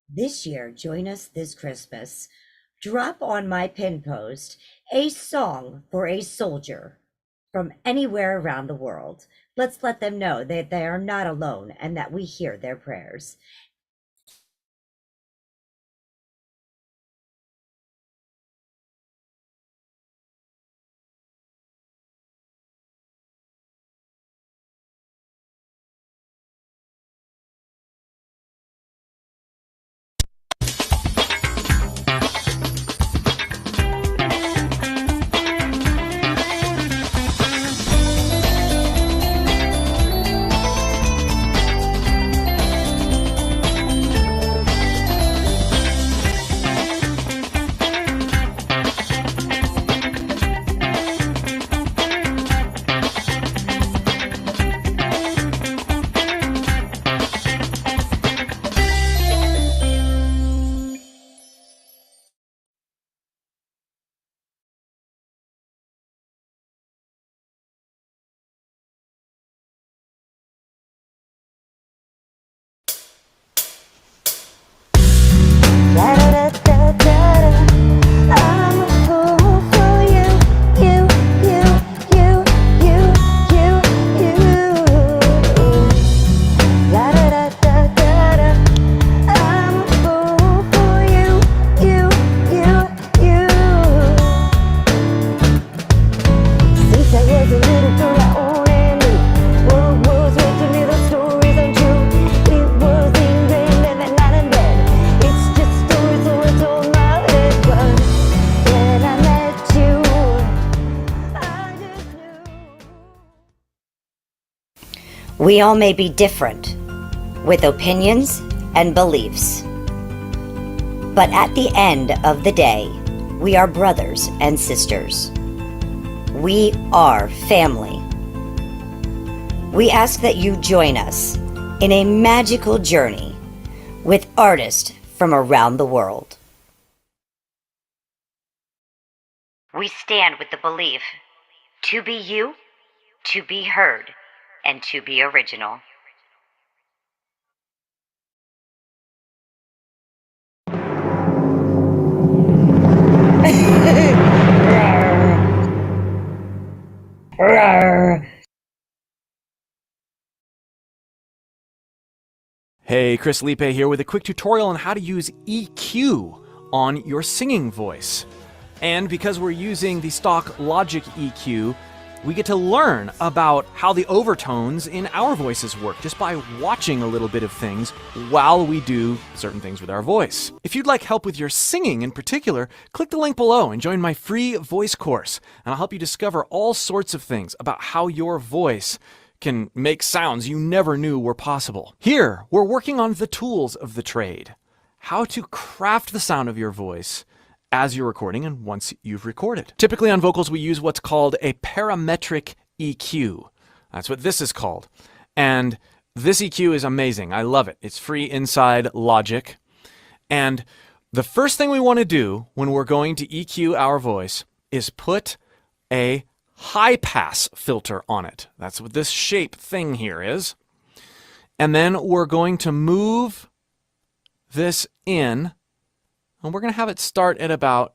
This year, join us this Christmas. Drop on my pin post a song for a soldier from anywhere around the world. Let's let them know that they are not alone and that we hear their prayers. We all may be different, with opinions and beliefs. But at the end of the day, we are brothers and sisters. We are family. We ask that you join us in a magical journey with artists from around the world. We stand with the belief to be you, to be heard, and to be original. Hey, Chris Liepe here with a quick tutorial on how to use EQ on your singing voice. And because we're using the stock Logic EQ, we get to learn about how the overtones in our voices work just by watching a little bit of things while we do certain things with our voice. If you'd like help with your singing in particular, click the link below and join my free voice course, and I'll help you discover all sorts of things about how your voice can make sounds you never knew were possible. Here, we're working on the tools of the trade, how to craft the sound of your voice as you're recording and once you've recorded. Typically on vocals, we use what's called a parametric EQ. That's what this is called. And this EQ is amazing. I love it. It's free inside Logic. And the first thing we want to do when we're going to EQ our voice is put a high pass filter on it. That's what this shape thing here is. And then we're going to move this in, and we're going to have it start at about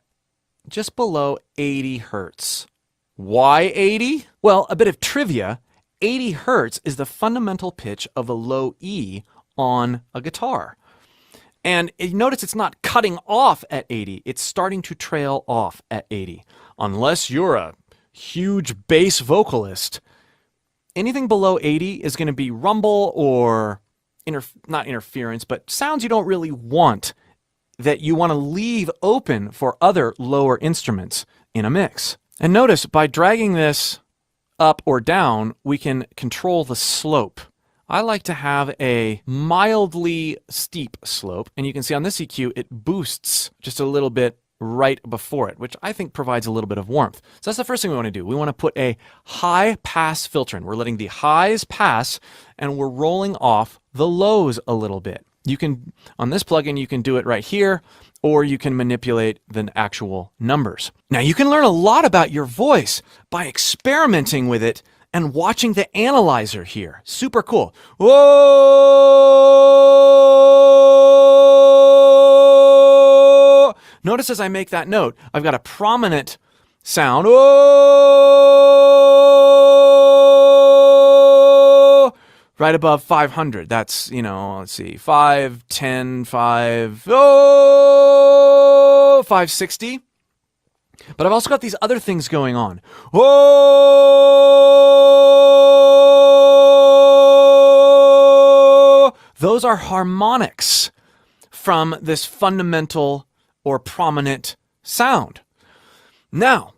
just below 80 hertz. Why 80? Well, a bit of trivia. 80 hertz is the fundamental pitch of a low E on a guitar. And you notice it's not cutting off at 80. It's starting to trail off at 80. Unless you're a huge bass vocalist, anything below 80 is going to be rumble or not interference, but sounds you don't really want, that you want to leave open for other lower instruments in a mix. And notice by dragging this up or down, we can control the slope. I like to have a mildly steep slope, and you can see on this EQ it boosts just a little bit right before it, which I think provides a little bit of warmth. So that's the first thing we want to do. We want to put a high pass filter in. We're letting the highs pass, and we're rolling off the lows a little bit. You can, on this plugin, you can do it right here, or you can manipulate the actual numbers. Now, you can learn a lot about your voice by experimenting with it and watching the analyzer here. Super cool. Whoa! Notice as I make that note, I've got a prominent sound. Oh! Right above 500. That's, let's see, 5, 10, 5, 560. But I've also got these other things going on. Oh! Those are harmonics from this fundamental or prominent sound. Now,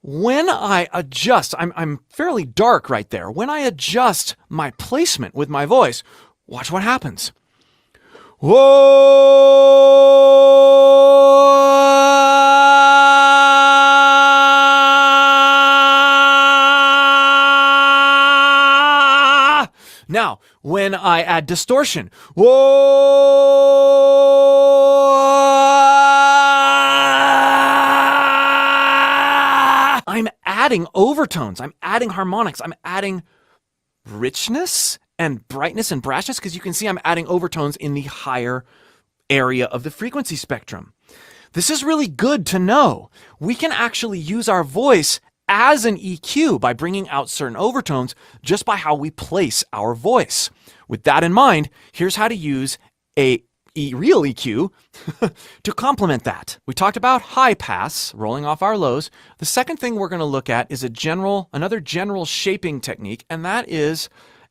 when I adjust, I'm fairly dark right there. When I adjust my placement with my voice, watch what happens. Whoa! Now, when I add distortion, I'm adding overtones, I'm adding harmonics, I'm adding richness and brightness and brashness, because you can see I'm adding overtones in the higher area of the frequency spectrum. This is really good to know. We can actually use our voice as an EQ by bringing out certain overtones just by how we place our voice. With that in mind, here's how to use a real EQ to complement that. We talked about high pass, rolling off our lows. The second thing we're going to look at is another general shaping technique, and that is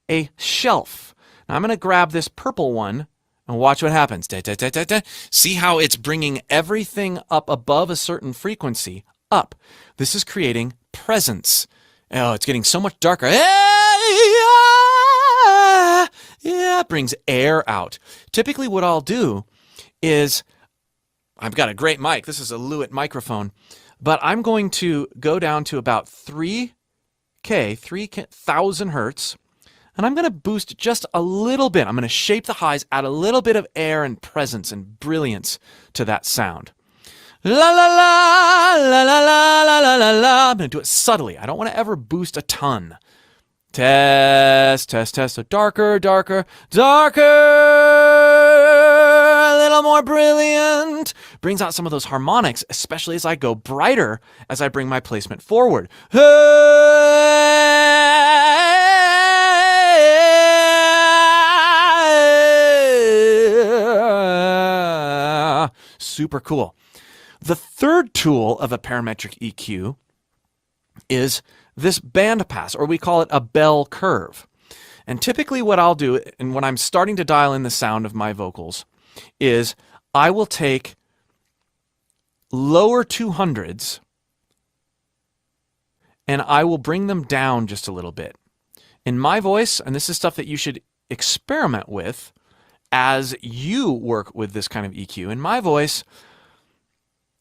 a shelf. Now I'm going to grab this purple one and watch what happens. See how it's bringing everything up above a certain frequency up. This is creating presence. Oh, it's getting so much darker. Yeah, it brings air out. Typically what I'll do is, I've got a great mic. This is a Liepe microphone. But I'm going to go down to about 3,000 hertz. And I'm going to boost just a little bit. I'm going to shape the highs, add a little bit of air and presence and brilliance to that sound. La la la, la la la la la la la. I'm going to do it subtly. I don't want to ever boost a ton. Test, test, test. So darker, darker, darker. A little more brilliant. Brings out some of those harmonics, especially as I go brighter as I bring my placement forward. Super cool. The third tool of a parametric EQ is this band pass, or we call it a bell curve. And typically what I'll do, and when I'm starting to dial in the sound of my vocals, is I will take lower 200s and I will bring them down just a little bit. In my voice, and this is stuff that you should experiment with as you work with this kind of EQ, in my voice,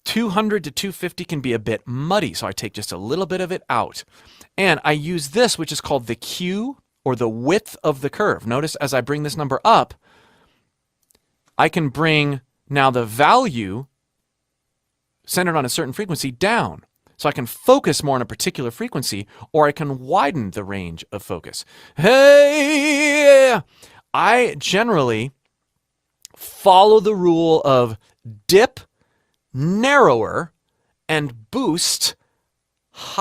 200 to 250 can be a bit muddy, so I take just a little bit of it out. And I use this, which is called the Q, or the width of the curve. Notice as I bring this number up, I can bring now the value centered on a certain frequency down. So I can focus more on a particular frequency, or I can widen the range of focus. Hey! I generally follow the rule of dip narrower and boost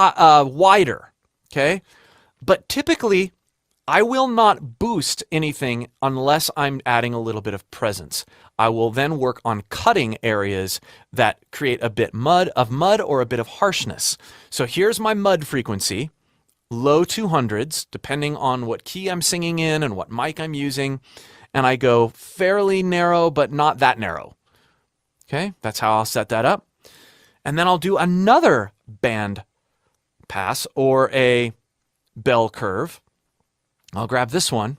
wider, okay? But typically, I will not boost anything unless I'm adding a little bit of presence. I will then work on cutting areas that create a bit of mud or a bit of harshness. So here's my mud frequency, low 200s, depending on what key I'm singing in and what mic I'm using. And I go fairly narrow, but not that narrow. Okay, that's how I'll set that up. And then I'll do another band pass or a bell curve. I'll grab this one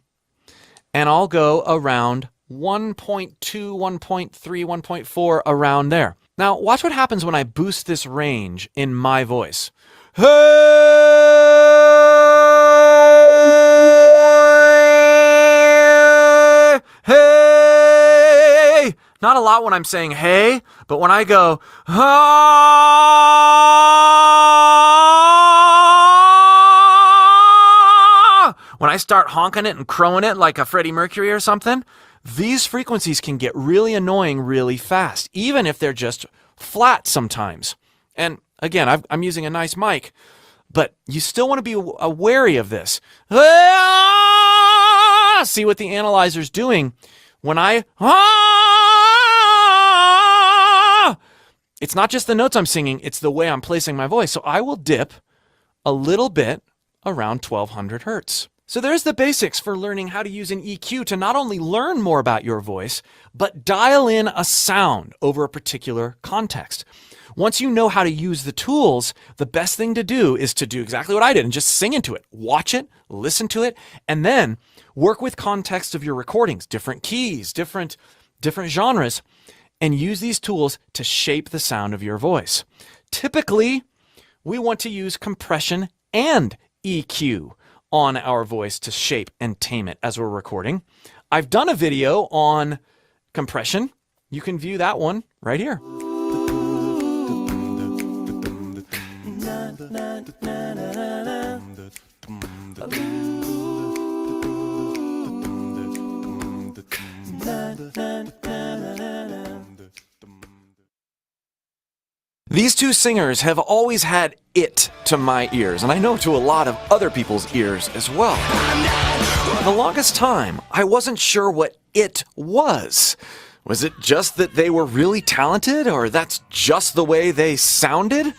and I'll go around 1.2, 1.3, 1.4, around there. Now, watch what happens when I boost this range in my voice. Hey! Hey! Not a lot when I'm saying hey, but when I go, when I start honking it and crowing it like a Freddie Mercury or something, these frequencies can get really annoying really fast, even if they're just flat sometimes. And again, I'm using a nice mic, but you still want to be wary of this. See what the analyzer's doing when it's not just the notes I'm singing, it's the way I'm placing my voice. So I will dip a little bit around 1200 hertz. So there's the basics for learning how to use an EQ to not only learn more about your voice, but dial in a sound over a particular context. Once you know how to use the tools, the best thing to do is to do exactly what I did and just sing into it. Watch it, listen to it, and then work with context of your recordings, different keys, different genres, and use these tools to shape the sound of your voice. Typically, we want to use compression and EQ on our voice to shape and tame it as we're recording. I've done a video on compression. You can view that one right here. These two singers have always had it to my ears, and I know to a lot of other people's ears as well. For the longest time, I wasn't sure what it was. Was it just that they were really talented, or that's just the way they sounded?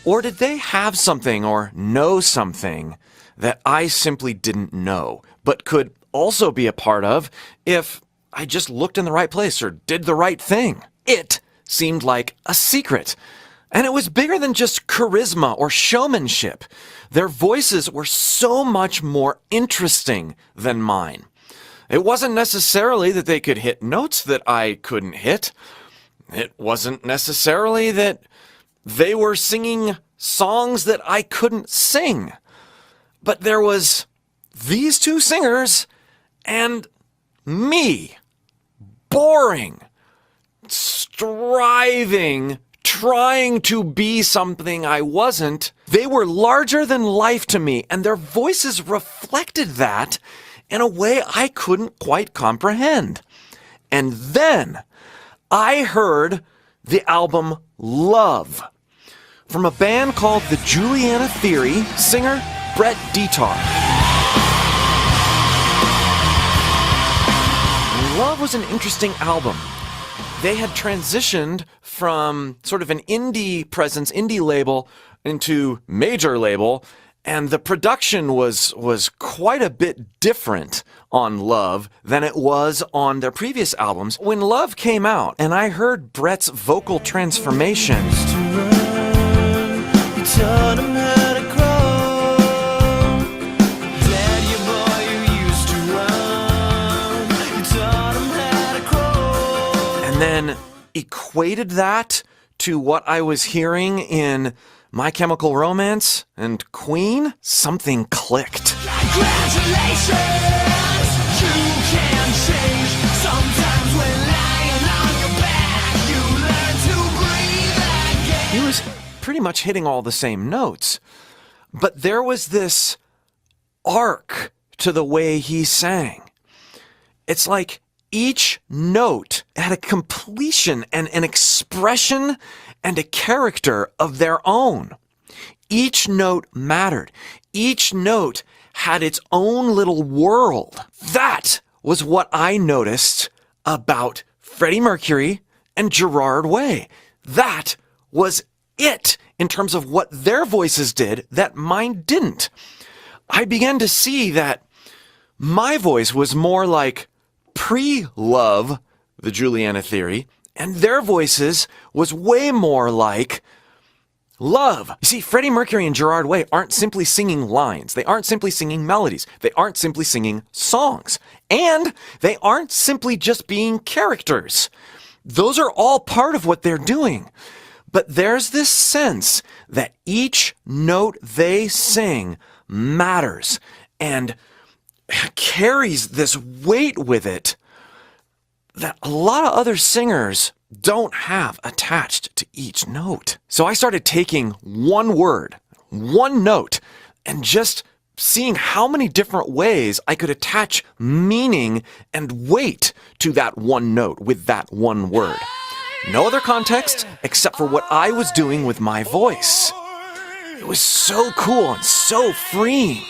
Or did they have something or know something that I simply didn't know, but could also be a part of if I just looked in the right place or did the right thing? It seemed like a secret. And it was bigger than just charisma or showmanship. Their voices were so much more interesting than mine. It wasn't necessarily that they could hit notes that I couldn't hit. It wasn't necessarily that they were singing songs that I couldn't sing. But there was these two singers and me. Boring. Striving. Trying to be something I wasn't. They were larger than life to me, and their voices reflected that in a way I couldn't quite comprehend. And then I heard the album Love from a band called the Juliana Theory, singer Brett Detar. And Love was an interesting album. They had transitioned from sort of an indie presence, indie label, into major label, and the production was quite a bit different on Love than it was on their previous albums. When Love came out, and I heard Brett's vocal transformation, and then equated that to what I was hearing in My Chemical Romance and Queen, something clicked. Congratulations, you can change. Sometimes when lying on your back, you learn to breathe again. He was pretty much hitting all the same notes, but there was this arc to the way he sang. It's like each note had a completion and an expression and a character of their own. Each note mattered. Each note had its own little world. That was what I noticed about Freddie Mercury and Gerard Way. That was it in terms of what their voices did that mine didn't. I began to see that my voice was more like pre-Love, the Juliana Theory, and their voices was way more like Love. You see, Freddie Mercury and Gerard Way aren't simply singing lines. They aren't simply singing melodies. They aren't simply singing songs. And they aren't simply just being characters. Those are all part of what they're doing. But there's this sense that each note they sing matters and carries this weight with it that a lot of other singers don't have attached to each note. So I started taking one word, one note, and just seeing how many different ways I could attach meaning and weight to that one note with that one word. No other context except for what I was doing with my voice. It was so cool and so freeing.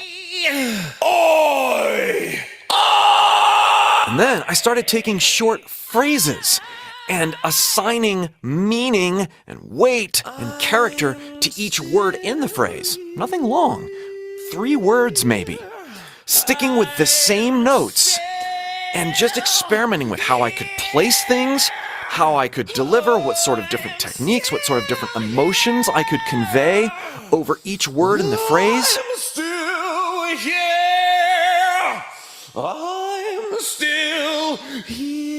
And then I started taking short phrases and assigning meaning and weight and character to each word in the phrase. Nothing long. 3 words maybe. Sticking with the same notes and just experimenting with how I could place things, how I could deliver, what sort of different techniques, what sort of different emotions I could convey over each word in the phrase. I'm still here. I'm still here.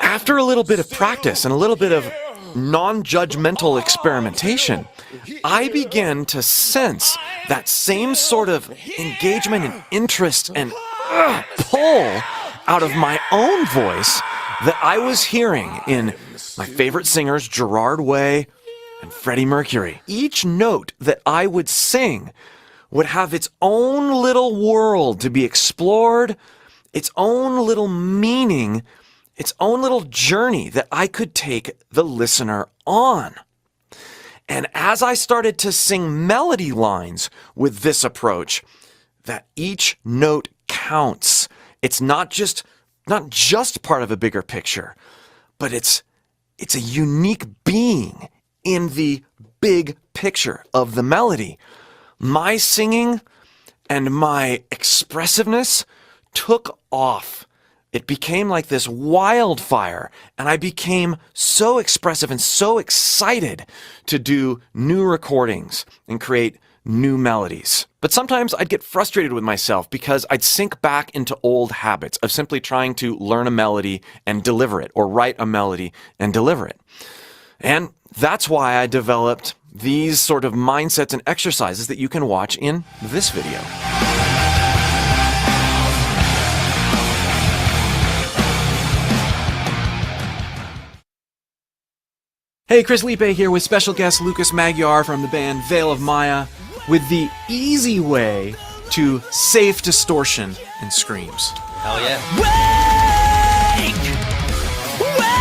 After a little bit of practice and a little bit of non-judgmental experimentation, I began to sense that same sort of engagement and interest and pull out of my own voice that I was hearing in my favorite singers, Gerard and Freddie Mercury. Each note that I would sing would have its own little world to be explored, its own little meaning, its own little journey that I could take the listener on. And as I started to sing melody lines with this approach, that each note counts. It's not just part of a bigger picture, but it's a unique being in the big picture of the melody. My singing and my expressiveness took off. It became like this wildfire, and I became so expressive and so excited to do new recordings and create new melodies. But sometimes I'd get frustrated with myself because I'd sink back into old habits of simply trying to learn a melody and deliver it, or write a melody and deliver it. And that's why I developed these sort of mindsets and exercises that you can watch in this video. Hey, Chris Liepe here with special guest Lucas Magyar from the band Veil of Maya with the easy way to safe distortion and screams. Hell yeah. Wake! Wake!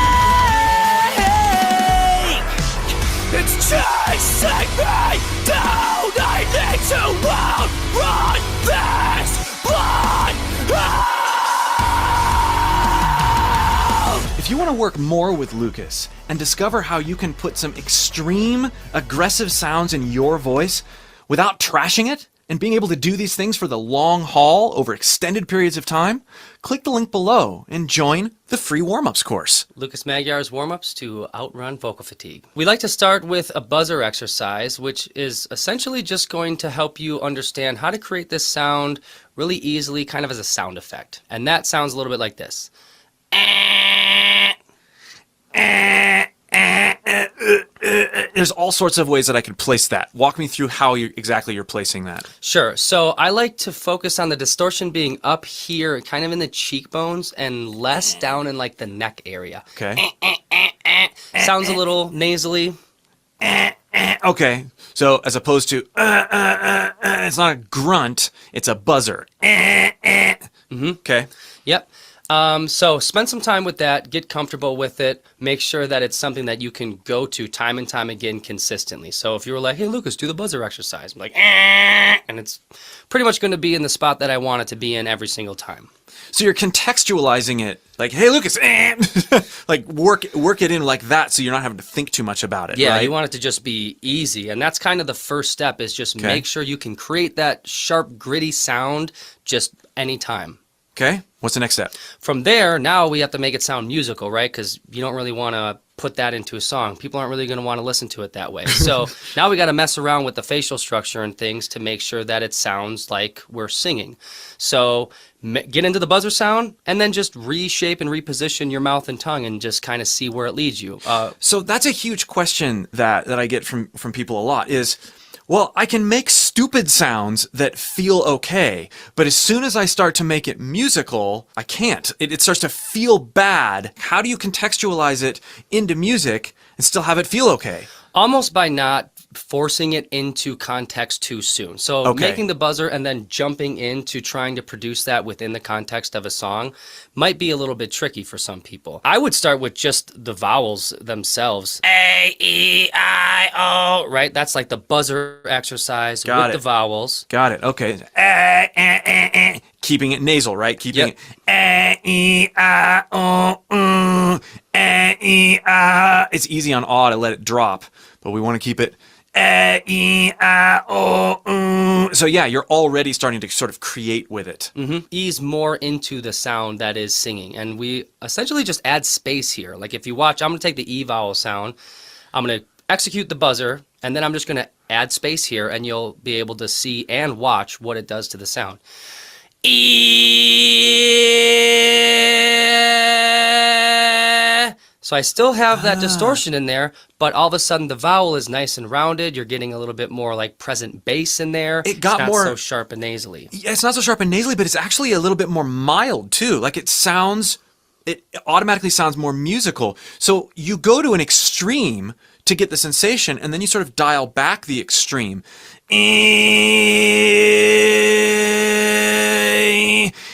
It's chasing me down. I need to outrun this blood. If you want to work more with Lucas and discover how you can put some extreme, aggressive sounds in your voice without trashing it, and being able to do these things for the long haul over extended periods of time, click the link below and join the free warm-ups course. Lucas Magyar's warm-ups to outrun vocal fatigue. We like to start with a buzzer exercise, which is essentially just going to help you understand how to create this sound really easily, kind of as a sound effect. And that sounds a little bit like this. There's all sorts of ways that I could place that. Walk me through how exactly you're placing that. Sure. So I like to focus on the distortion being up here, kind of in the cheekbones, and less down in like the neck area. Okay. Sounds a little nasally. Okay. So as opposed to it's not a grunt, it's a buzzer. Okay. Yep. So spend some time with that, get comfortable with it, make sure that it's something that you can go to time and time again consistently. So if you were like, hey, Lucas, do the buzzer exercise, I'm like, and it's pretty much going to be in the spot that I want it to be in every single time. So you're contextualizing it like, hey, Lucas, like work it in like that so you're not having to think too much about it. Yeah, right? you want it to just be easy. And that's kind of the first step, is just make sure you can create that sharp, gritty sound just anytime. Okay. What's the next step? From there, now we have to make it sound musical, right? Because you don't really want to put that into a song. People aren't really going to want to listen to it that way. So now we got to mess around with the facial structure and things to make sure that it sounds like we're singing. So get into the buzzer sound and then just reshape and reposition your mouth and tongue and just kind of see where it leads you. So that's a huge question that I get from people a lot is, well, I can make stupid sounds that feel okay, but as soon as I start to make it musical, I can't. It starts to feel bad. How do you contextualize it into music and still have it feel okay? Almost by not forcing it into context too soon. So Okay. making the buzzer and then jumping into trying to produce that within the context of a song might be a little bit tricky for some people. I would start with just the vowels themselves. A, E, I, O, right? That's like the buzzer exercise Got with it. the vowels. Got it. Okay. Keeping it nasal, right? Keeping Yep. it. It's easy on aw to let it drop, but we want to keep it. So yeah, you're already starting to sort of create with it. Ease more into the sound that is singing. And we essentially just add space here. Like if you watch, I'm going to take the E vowel sound, I'm going to execute the buzzer, and then I'm just going to add space here, and you'll be able to see and watch what it does to the sound. So I still have that distortion in there, but all of a sudden the vowel is nice and rounded. You're getting a little bit more like present bass in there. It got it's not more so sharp and nasally. Yeah, it's not so sharp and nasally, but it's actually a little bit more mild too. Like it automatically sounds more musical. So you go to an extreme to get the sensation, and then you sort of dial back the extreme.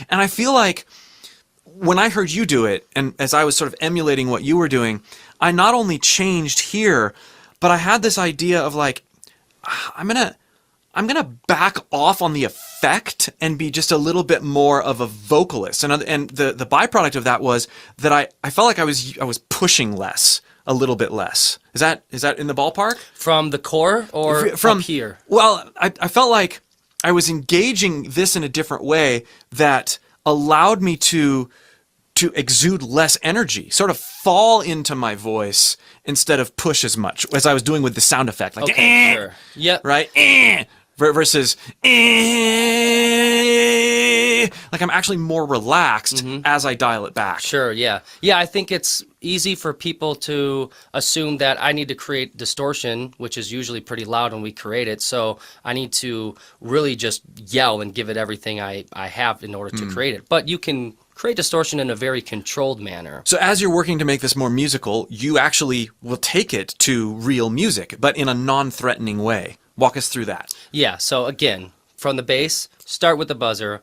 And I feel like when I heard you do it, and as I was sort of emulating what you were doing, I not only changed here, but I had this idea of like, I'm gonna back off on the effect and be just a little bit more of a vocalist. And the byproduct of that was that I felt like I was pushing less, a little bit less. Is that in the ballpark? From the core or From up here? Well, I felt like I was engaging this in a different way that allowed me to exude less energy, sort of fall into my voice instead of push as much as I was doing with the sound effect. Like, Okay, sure. Yep. right? Versus, like I'm actually more relaxed as I dial it back. Sure, yeah. Yeah, I think it's easy for people to assume that I need to create distortion, which is usually pretty loud when we create it. So I need to really just yell and give it everything I have in order to create it. But you can create distortion in a very controlled manner. So as you're working to make this more musical, you actually will take it to real music, but in a non-threatening way. Walk us through that. Yeah, so again, from the bass, start with the buzzer,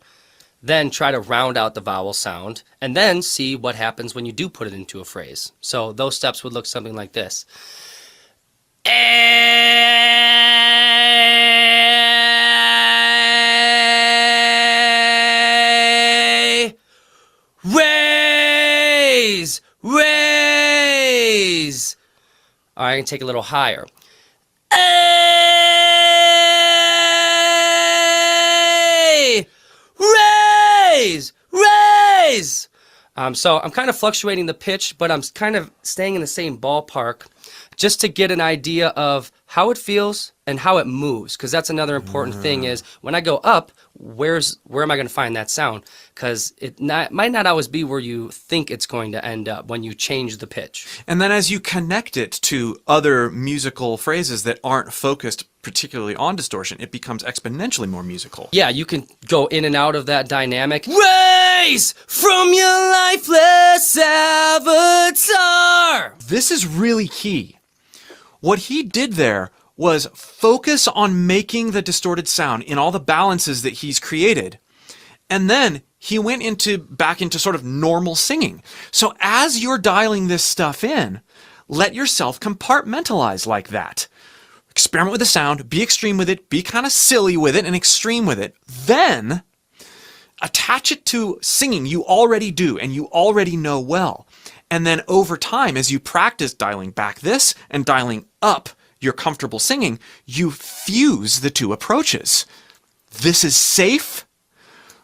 then try to round out the vowel sound, and then see what happens when you do put it into a phrase. So those steps would look something like this. Raise, raise. All right, I can take it a little higher. Raise, raise. So I'm kind of fluctuating the pitch, but I'm kind of staying in the same ballpark just to get an idea of how it feels and how it moves, because that's another important thing is when I go up, where am I going to find that sound? Because it might not always be where you think it's going to end up when you change the pitch. And then as you connect it to other musical phrases that aren't focused particularly on distortion, it becomes exponentially more musical. Yeah, you can go in and out of that dynamic. Raise from your lifeless avatar. This is really key. What he did there was focus on making the distorted sound in all the balances that he's created. And then he went back into sort of normal singing. So as you're dialing this stuff in, let yourself compartmentalize like that. Experiment with the sound, be extreme with it, be kind of silly with it and extreme with it. Then attach it to singing you already do and you already know well. And then over time, as you practice dialing back this and dialing up your comfortable singing, you fuse the two approaches. This is safe.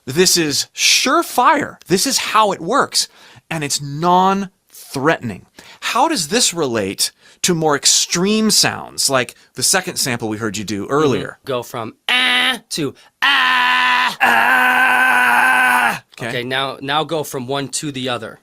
This is surefire. This is how it works. And it's non-threatening. How does this relate to more extreme sounds, like the second sample we heard you do earlier? Go from to ah. Okay, now go from one to the other.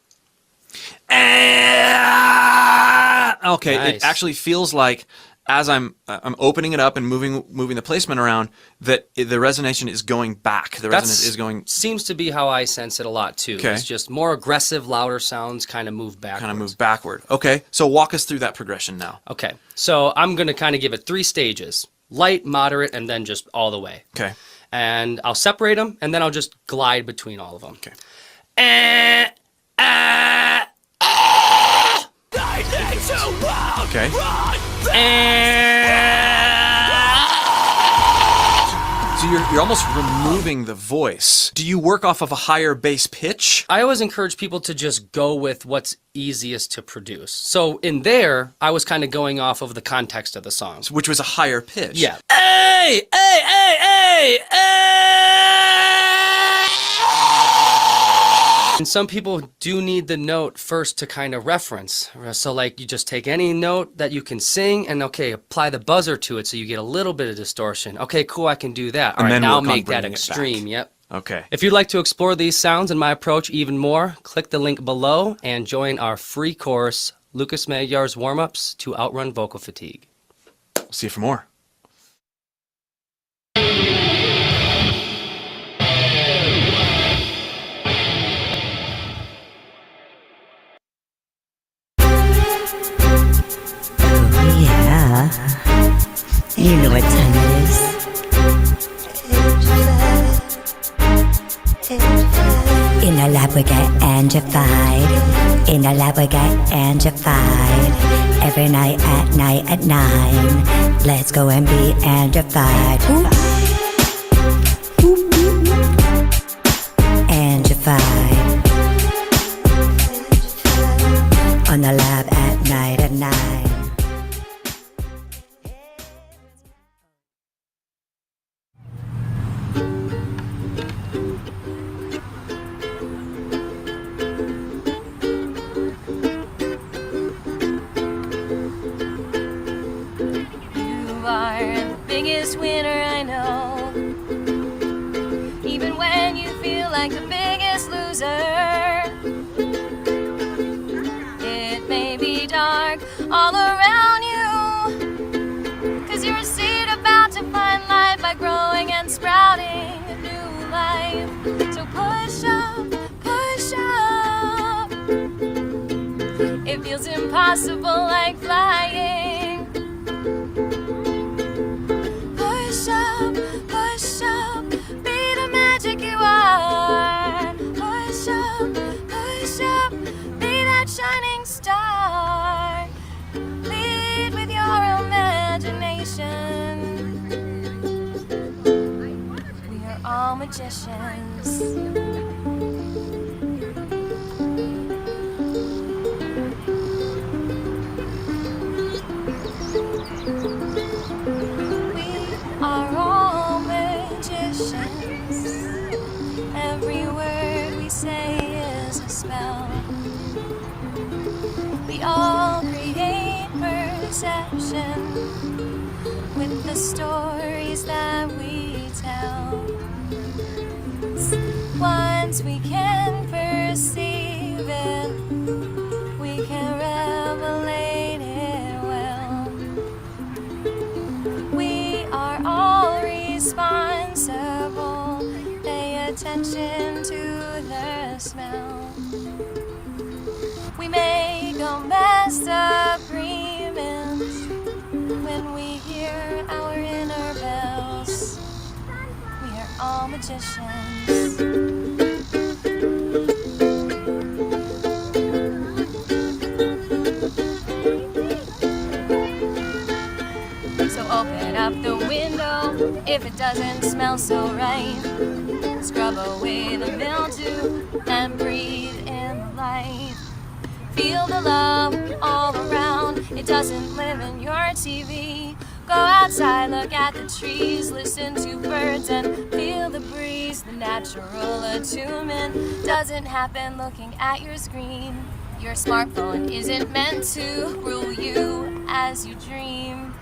Okay, Nice. It actually feels like as I'm opening it up and moving the placement around, that the resonation is going back. The resonance is going. Seems to be how I sense it a lot too. Okay. It's just more aggressive, louder sounds kind of move backward. Okay, so walk us through that progression now. Okay, so I'm going to kind of give it 3 stages: light, moderate, and then just all the way. Okay. And I'll separate them, and then I'll just glide between all of them. Okay. Okay. So you're almost removing the voice. Do you work off of a higher bass pitch? I always encourage people to just go with what's easiest to produce. So in there, I was kind of going off of the context of the song. Which was a higher pitch. Yeah. Hey, hey, hey, hey, hey. And some people do need the note first to kind of reference. So like you just take any note that you can sing and okay, apply the buzzer to it so you get a little bit of distortion. Okay, cool, I can do that. All right, now make that extreme. Yep. Okay. If you'd like to explore these sounds and my approach even more, click the link below and join our free course, Lucas Magyar's Warm-Ups to Outrun Vocal Fatigue. We'll see you for more. You know what time it is. In the lab we get Angified. In the lab we get Angified. Every night at 9. Let's go and be Angified. Angified. On the lab at 9. Biggest winner I know. Even when you feel like the biggest loser, it may be dark all around you, 'cause you're a seed about to find life by growing and sprouting a new life. So push up, push up. It feels impossible like flying. Push up, be the magic you are. Push up, be that shining star. Lead with your imagination. We are all magicians. Are all magicians. Every word we say is a spell. We all create perception with the stories that we tell. Once we can perceive it, we can revelate it well. We are all responsible. Pay attention to the smell. We make a mess agreement when we hear our inner bells. We are all magicians. So open up the window if it doesn't smell so right. Scrub away the mildew and breathe in the light. Feel the love all around. It doesn't live in your TV. Go outside, look at the trees, listen to birds and feel the breeze. The natural attunement doesn't happen looking at your screen. Your smartphone isn't meant to rule you as you dream.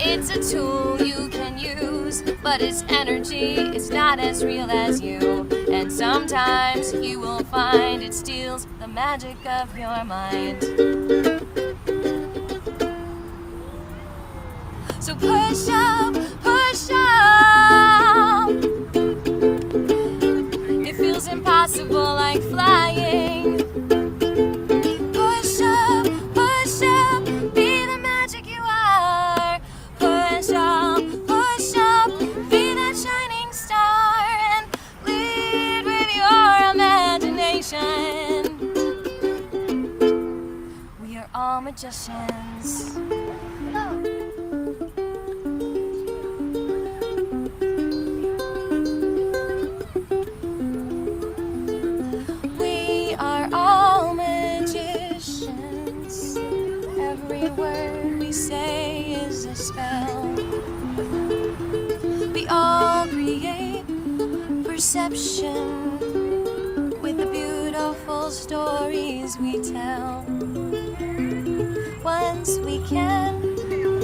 It's a tool you can use, but its energy is not as real as you. And sometimes you will find it steals the magic of your mind. So push up, push up. It feels impossible like flying. Push up, be the magic you are. Push up, be that shining star and lead with your imagination. We are all magicians. We are all magicians. Every word we say is a spell. We all create perception with the beautiful stories we tell. Once we can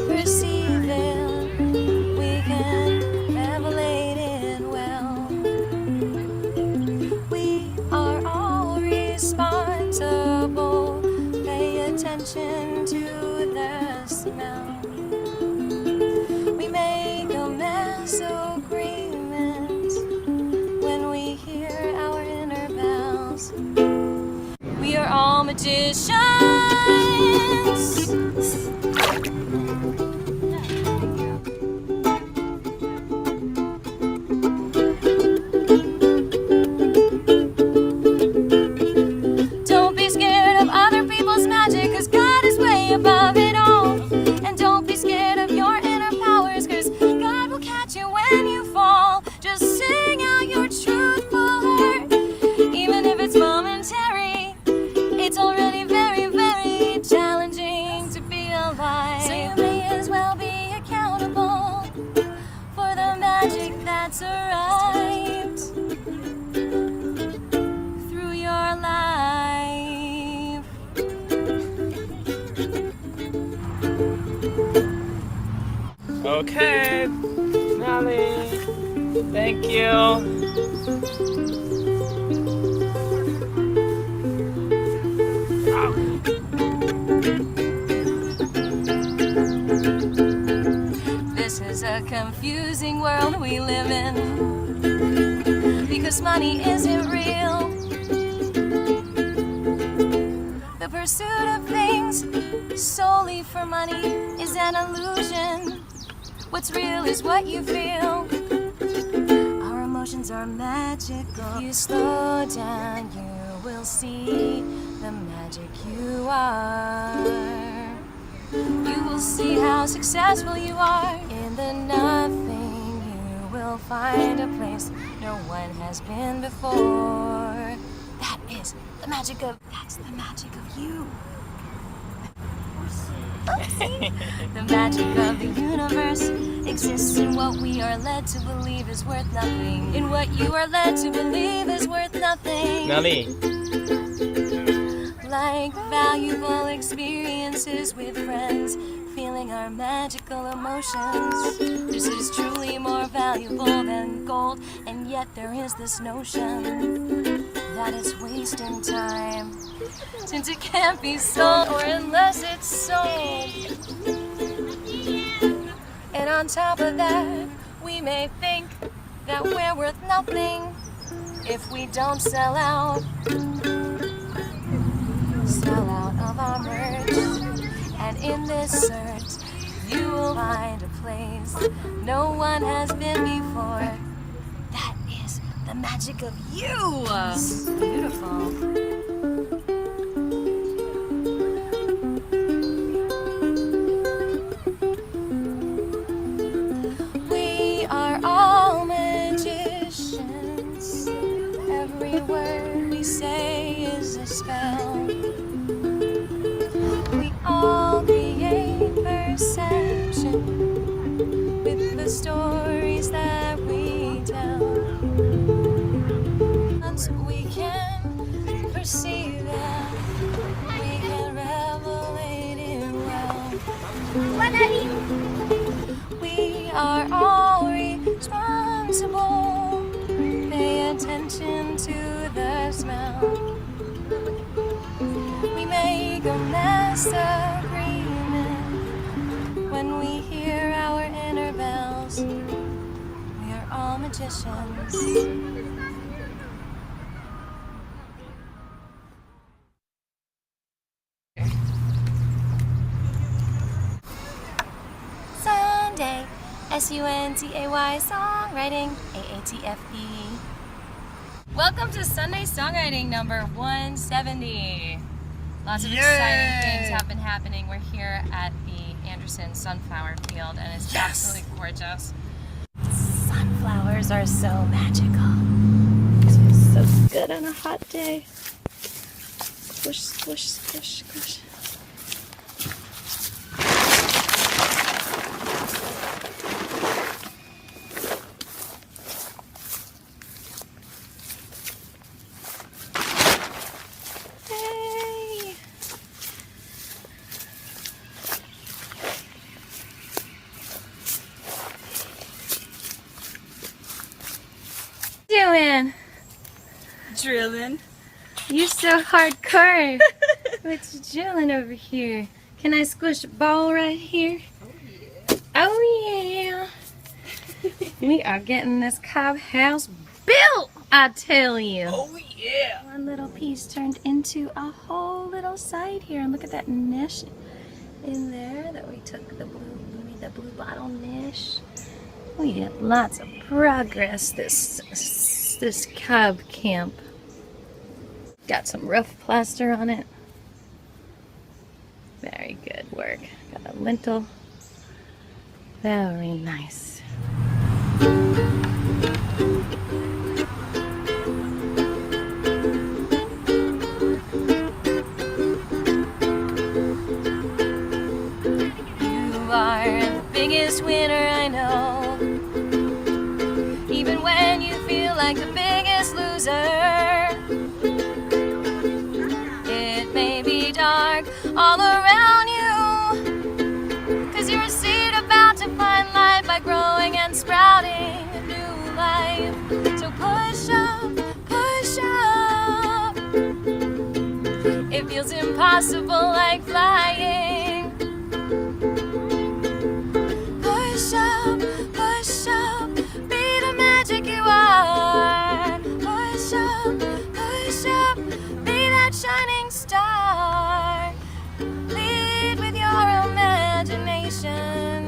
perceive it, we can revelate it well. We are all responsible. Pay attention to the smell. We make a mass agreement when we hear our inner bells. We are all magicians. Don't be scared of other people's magic, 'cause God is way above it all. And don't be scared of your inner powers, 'cause God will catch you when you fall. Just sing out your truthful heart, even if it's momentary. It's already very, very challenging to be alive. So you may as well be accountable for the magic that's arrived through your life. Okay, Nelly. Thank you. This is a confusing world we live in, because money isn't real. The pursuit of things solely for money is an illusion. What's real is what you feel. Our emotions are magical. You slow down, you will see the magic you are. You will see how successful you are. In the nothing, you will find a place no one has been before. That is the magic of, that's the magic of you. The magic of the universe exists in what we are led to believe is worth nothing. In what you are led to believe is worth nothing. Nelly. Like valuable experiences with friends, feeling our magical emotions. This is truly more valuable than gold, and yet there is this notion that it's wasting time, since it can't be sold, or unless it's sold. And on top of that, we may think that we're worth nothing if we don't sell out. Sell out of our merch, and in this search, you will find a place no one has been before. That is the magic of you. It's beautiful. We are all magicians. Every word we say is a spell. We all create perception with the stories that we tell. Once we can perceive it, we can revelate it well. We are all responsible. Pay attention to the smell. We make a mass agreement when we hear our magicians. Sunday, S-U-N-T-A-Y, songwriting, A-A-T-F-E. Welcome to Sunday Songwriting number 170. Lots of exciting things have been happening. We're here at the Anderson Sunflower Field and it's absolutely gorgeous. Sunflowers are so magical. This feels so good on a hot day. Squish, squish, squish, squish. Doing? Drilling. You're so hardcore. What's drilling over here? Can I squish a ball right here? Oh yeah. We are getting this cob house built, I tell you. Oh yeah. One little piece turned into a whole little side here, and look at that niche in there that we took the blue bottle niche. We did lots of progress this cob camp. Got some roof plaster on it. Very good work. Got a lintel. Very nice. You are the biggest winner I know. Even when you feel like the biggest loser, it may be dark all around you, 'cause you're a seed about to find life by growing and sprouting a new life. So push up, push up. It feels impossible like flying. Push up, push up. Be the magic you are. Push up, push up. Be that shining star. Lead with your imagination.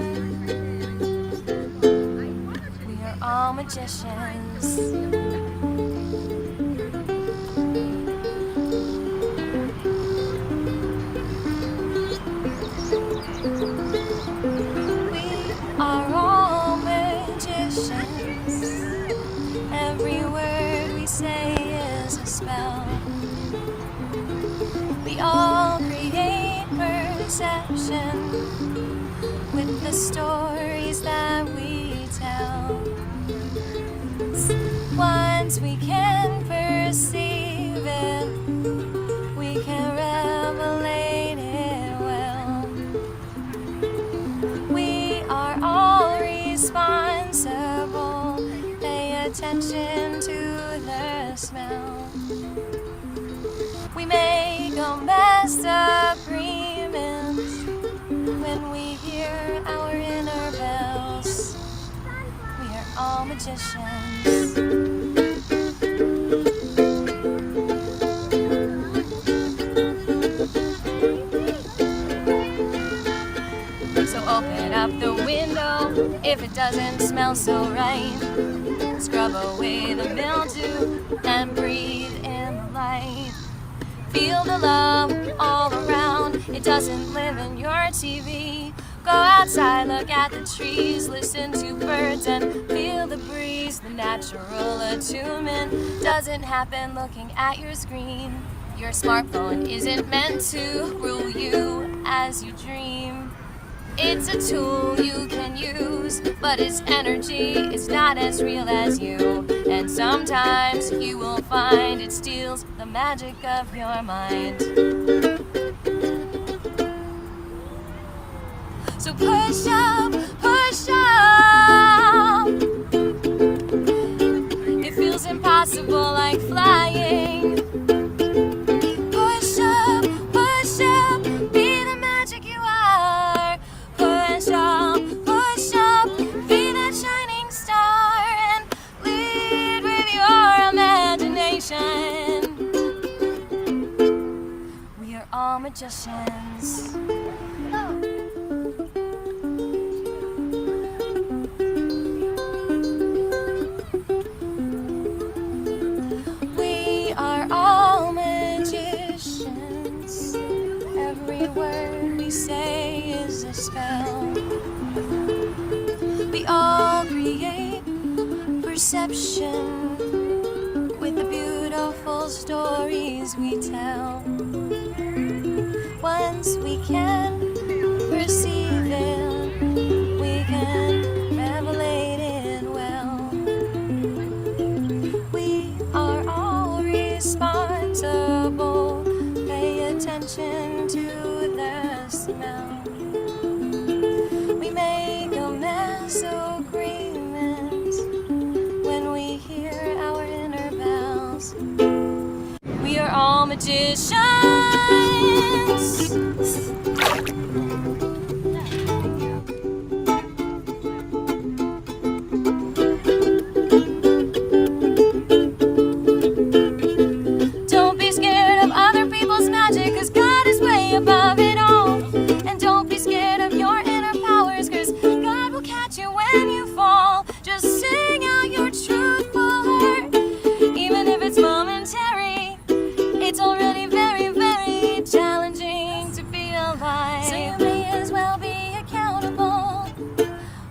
We are all magicians. We are all magicians. Every word we say is a spell. We all create perception with the stories that we tell. Once we can perceive it, we can revelate it well. We are all responsible. Pay attention to the smell. We make a mess agreements when we hear our inner bells. We are all magicians. So open up the window if it doesn't smell so right. Scrub away the mildew and breathe in the light. Feel the love all around. It doesn't live in your TV. Go outside, look at the trees, listen to birds and feel the breeze. The natural attunement doesn't happen looking at your screen. Your smartphone isn't meant to rule you as you dream. It's a tool you can use, but its energy is not as real as you. And sometimes you will find it steals the magic of your mind. So push up, push up. It feels impossible like flying. Push up, be the magic you are. Push up, be that shining star and all magicians. We are all magicians. Every word we say is a spell. We all create perception with the beautiful stories we tell. Once we can perceive it, we can revelate it well. We are all responsible. Pay attention to the smell. We make a mess agreement when we hear our inner bells. We are all magicians. Don't be scared of other people's magic, 'cause God is way above it all. And don't be scared of your inner powers, 'cause God will catch you when you fall. Just sing out your truthful heart, even if it's momentary. It's already very, very challenging to be alive. So you may as well be accountable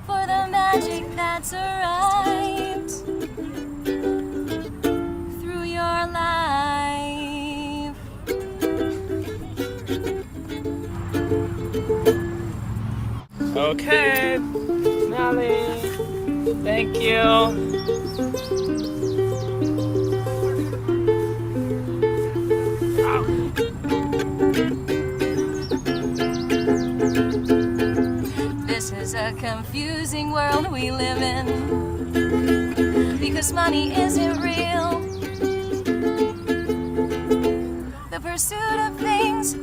for the magic that's arrived through your life. Okay, Nelly. Thank you. This is a confusing world we live in, because money isn't real. The pursuit of things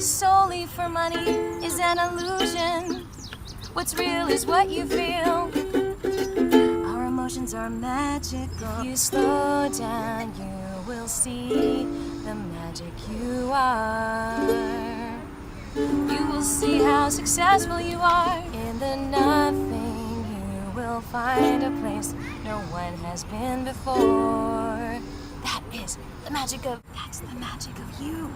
solely for money is an illusion. What's real is what you feel. Our emotions are magical. You slow down, you will see the magic you are. You will see how successful you are. In the nothing, you will find a place no one has been before. That is the magic of, that's the magic of you.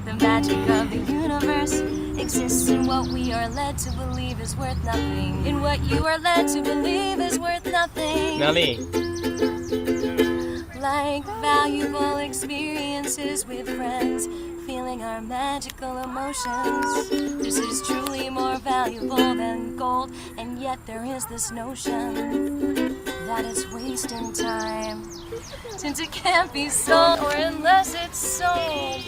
The magic of the universe exists in what we are led to believe is worth nothing. In what you are led to believe is worth nothing. Nelly. Like valuable experiences with friends, feeling our magical emotions. This is truly more valuable than gold, and yet there is this notion that it's wasting time, since it can't be sold, or unless it's sold.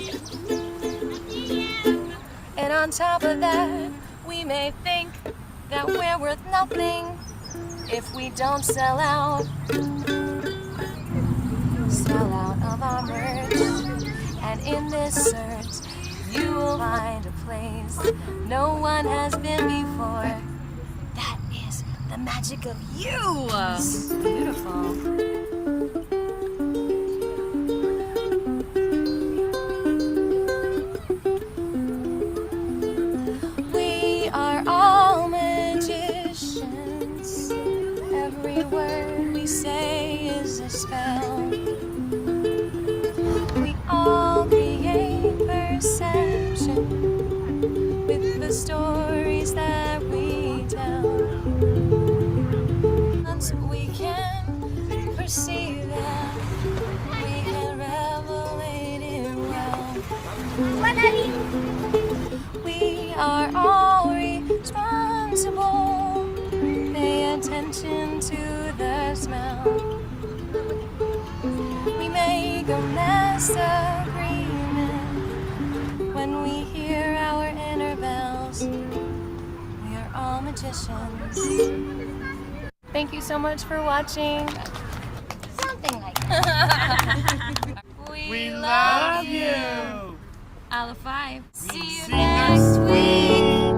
And on top of that, we may think that we're worth nothing if we don't sell out. Sell out of our merch, and in this search, you will find a place no one has been before. That is the magic of you. It's beautiful. We are all magicians. Every word we say is a spell. We all create perception with the stories that we tell. Once we can perceive that, we can revelate it well. We are all responsible. Pay attention to the smell. We make a mess agreement when we hear our inner bells. We are all magicians. Thank you so much for watching. Something like that. we love you. Out of 5. See you next week.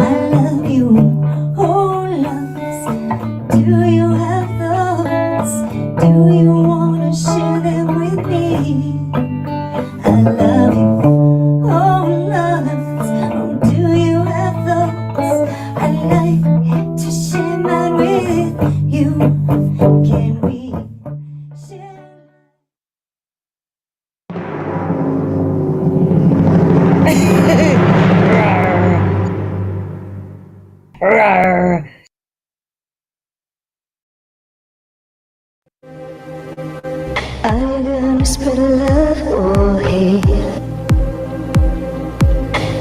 I Oh, loves, do you have thoughts? Do you wanna share them with me? I love you. Oh, loves, oh, do you have thoughts? I'd like to share mine with you. Can we share? Are you gonna spread love or hate?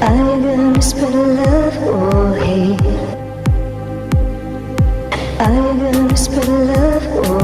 Are you gonna spread love or hate? Are you gonna spread love or